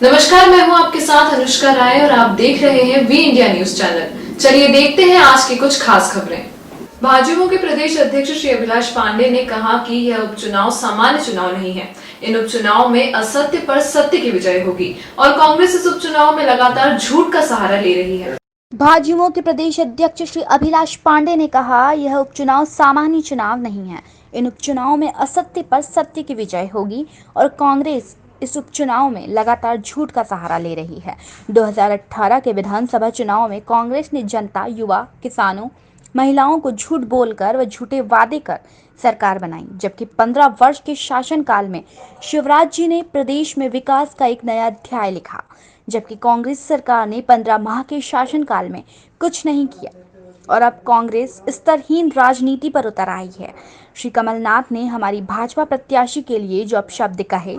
नमस्कार, मैं हूं आपके साथ अनुष्का राय और आप देख रहे हैं वी इंडिया न्यूज चैनल। चलिए देखते हैं आज की कुछ खास खबरें। भाजपा के प्रदेश अध्यक्ष श्री अभिलाष पांडे ने कहा कि यह उपचुनाव सामान्य चुनाव नहीं है। इन उपचुनाव में असत्य पर सत्य की विजय होगी और कांग्रेस इस उपचुनाव में लगातार झूठ का सहारा ले रही है। भाजपा के प्रदेश अध्यक्ष श्री अभिलाष पांडे ने कहा, यह उपचुनाव सामान्य चुनाव नहीं है। इन उपचुनाव में असत्य पर सत्य की विजय होगी और कांग्रेस इस उपचुनाव में लगातार झूठ का सहारा ले रही है। 2018 के विधानसभा चुनाव में कांग्रेस ने जनता, युवा, किसानों, महिलाओं को झूठ बोलकर व झूठे वादे कर सरकार बनाई, जबकि 15 वर्ष के शासनकाल में शिवराज जी ने प्रदेश में विकास का एक नया अध्याय लिखा, जबकि कांग्रेस सरकार ने 15 माह के शासनकाल में कुछ नहीं किया और अब कांग्रेस स्तरहीन राजनीति पर उतर आई है। श्री कमलनाथ ने हमारी भाजपा प्रत्याशी के लिए जो अपशब्द कहे,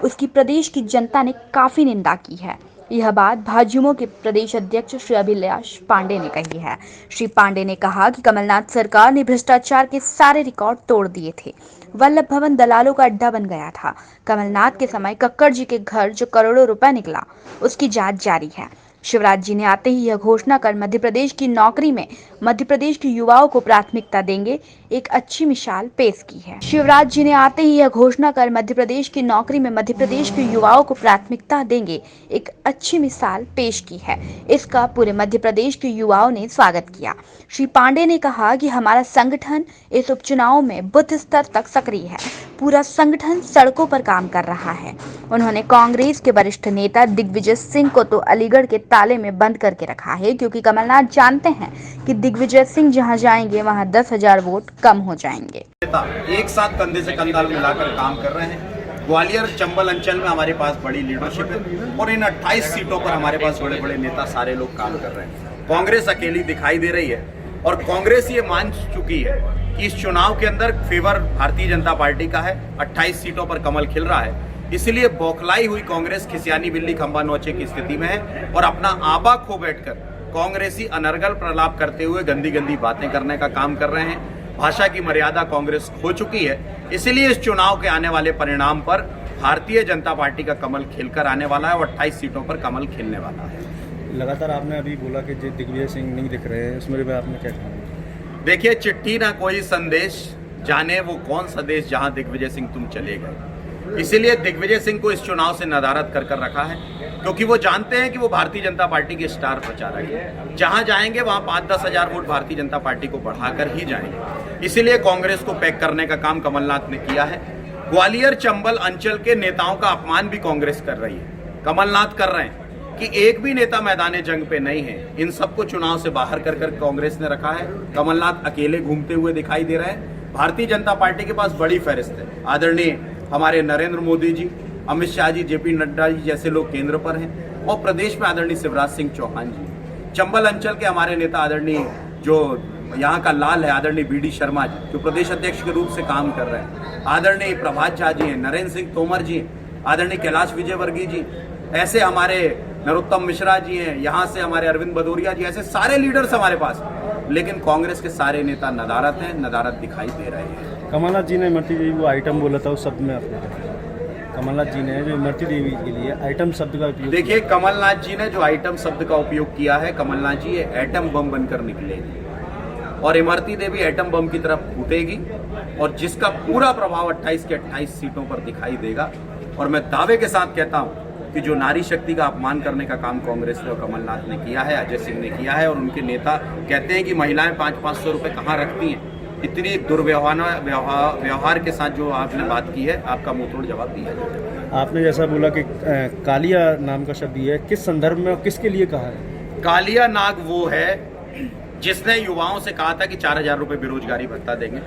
उसकी प्रदेश की जनता ने काफी निंदा की है। यह बात भाजपा के प्रदेश अध्यक्ष श्री अभिलाष पांडे ने कही है। श्री पांडे ने कहा कि कमलनाथ सरकार ने भ्रष्टाचार के सारे रिकॉर्ड तोड़ दिए थे। वल्लभ भवन दलालों का अड्डा बन गया था। कमलनाथ के समय कक्कड़ जी के घर जो करोड़ों रुपए निकला, उसकी जांच जारी है। शिवराज जी ने आते ही यह घोषणा कर मध्य प्रदेश की नौकरी में मध्य प्रदेश के युवाओं को प्राथमिकता देंगे एक अच्छी मिसाल पेश की है। शिवराज जी ने आते ही यह घोषणा कर मध्य प्रदेश की नौकरी में मध्य प्रदेश के युवाओं को प्राथमिकता देंगे एक अच्छी मिसाल पेश की है। इसका पूरे मध्य प्रदेश के युवाओं ने स्वागत किया। श्री पांडे ने कहा कि हमारा संगठन इस उपचुनाव में बूथ स्तर तक सक्रिय है। पूरा संगठन सड़कों पर काम कर रहा है। उन्होंने कांग्रेस के वरिष्ठ नेता दिग्विजय सिंह को तो अलीगढ़ के ताले में बंद करके रखा है, क्योंकि कमलनाथ जानते हैं कि दिग्विजय सिंह जहां जाएंगे वहां 10,000 वोट कम हो जाएंगे। एक साथ कंधे से कंधा मिलाकर काम कर रहे हैं। ग्वालियर चंबल अंचल में हमारे पास बड़ी लीडरशिप है और इन 28 सीटों पर हमारे पास बड़े बड़े नेता सारे लोग काम कर रहे हैं। कांग्रेस अकेली दिखाई दे रही है और कांग्रेस ये मान चुकी है कि इस चुनाव के अंदर फेवर भारतीय जनता पार्टी का है। 28 सीटों पर कमल खिल रहा है, इसलिए बौखलाई हुई कांग्रेस खिसियानी बिल्ली खंबा नोचे की स्थिति में है और अपना आबा खो बैठकर कांग्रेसी अनर्गल प्रलाप करते हुए गंदी गंदी बातें करने का काम कर रहे हैं। भाषा की मर्यादा कांग्रेस खो चुकी है, इसलिए इस चुनाव के आने वाले परिणाम पर भारतीय जनता पार्टी का कमल खिलकर आने वाला है और 28 सीटों पर कमल खिलने वाला है। लगातार आपने अभी बोला कि दिग्विजय सिंह नहीं दिख रहे हैं, इसमें आपने क्या कहा? देखिए, चिट्ठी ना कोई संदेश, जाने वो कौन सा देश जहां दिग्विजय सिंह तुम चले गए। इसीलिए दिग्विजय सिंह को इस चुनाव से नदारद कर रखा है, क्योंकि वो जानते हैं कि वो भारतीय जनता पार्टी के स्टार प्रचारक है। जहां जाएंगे वहां 5-10 हजार वोट भारतीय जनता पार्टी को बढ़ाकर ही जाएंगे। इसीलिए कांग्रेस को पैक करने का काम कमलनाथ ने किया है। ग्वालियर चंबल अंचल के नेताओं का अपमान भी कांग्रेस कर रही है। कमलनाथ कर रहे हैं कि एक भी नेता मैदान जंग पे नहीं है। इन सबको चुनाव से बाहर कर कांग्रेस ने रखा है। कमलनाथ अकेले घूमते हुए दिखाई दे रहे हैं। भारतीय जनता पार्टी के पास बड़ी फहरिस्त है। आदरणीय हमारे नरेंद्र मोदी जी, अमित शाह जी, जेपी नड्डा जी जैसे लोग केंद्र पर हैं और प्रदेश में आदरणीय शिवराज सिंह चौहान जी। चंबल अंचल के हमारे नेता आदरणीय जो यहाँ का लाल है आदरणीय बीडी शर्मा जी, जो प्रदेश अध्यक्ष के रूप से काम कर रहे हैं। आदरणीय प्रभात झा जी हैं, नरेंद्र सिंह तोमर जी, आदरणीय कैलाश विजयवर्गीय जी, ऐसे हमारे नरोत्तम मिश्रा जी हैं, यहाँ से हमारे अरविंद भदौरिया जी, ऐसे सारे लीडर्स हमारे पास। लेकिन कांग्रेस के सारे नेता नदारत हैं, नदारत दिखाई दे रहे हैं। कमलनाथ जी ने इमरती देवी वो आइटम बोला था, उस शब्द में आपने कमलनाथ जी ने जो इमरती देवी के लिए आइटम शब्द का उपयोग, देखिए, कमलनाथ जी ने जो आइटम शब्द का उपयोग किया है, कमलनाथ जी ये एटम बम बनकर निकलेगी और इमरती देवी एटम बम की तरफ फूटेगी और जिसका पूरा प्रभाव 28 के 28 सीटों पर दिखाई देगा। और मैं दावे के साथ कहता हूं कि जो नारी शक्ति का अपमान करने का काम कांग्रेस ने और कमलनाथ ने किया है, अजय सिंह ने किया है और उनके नेता कहते हैं कि महिलाएं 500-500 रुपए कहाँ रखती हैं, इतनी व्यवहार के साथ जो आपने बात की है, आपका मुंहतोड़ जवाब दिया। आपने जैसा बोला कि कालिया नाम का शब्द है, किस संदर्भ में और किसके लिए कहा है? कालिया नाग वो है जिसने युवाओं से कहा था कि 4,000 रुपए बेरोजगारी भत्ता देंगे,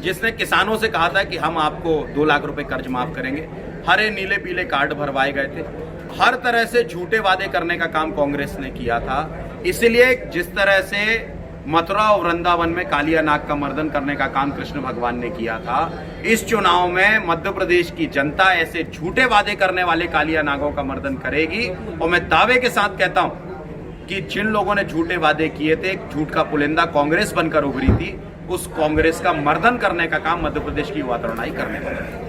जिसने किसानों से कहा था कि हम आपको 2 लाख रुपए कर्ज माफ करेंगे, हरे नीले पीले कार्ड भरवाए गए थे। हर तरह से झूठे वादे करने का काम कांग्रेस ने किया था। इसलिए जिस तरह से मथुरा और वृंदावन में कालिया नाग का मर्दन करने का काम कृष्ण भगवान ने किया था, इस चुनाव में मध्य प्रदेश की जनता ऐसे झूठे वादे करने वाले कालिया नागों का मर्दन करेगी। और मैं दावे के साथ कहता हूं कि जिन लोगों ने झूठे वादे किए थे, झूठ का पुलिंदा कांग्रेस बनकर उभरी थी, उस कांग्रेस का मर्दन करने का काम मध्य प्रदेश की युवा तरुणाई करने वाली है।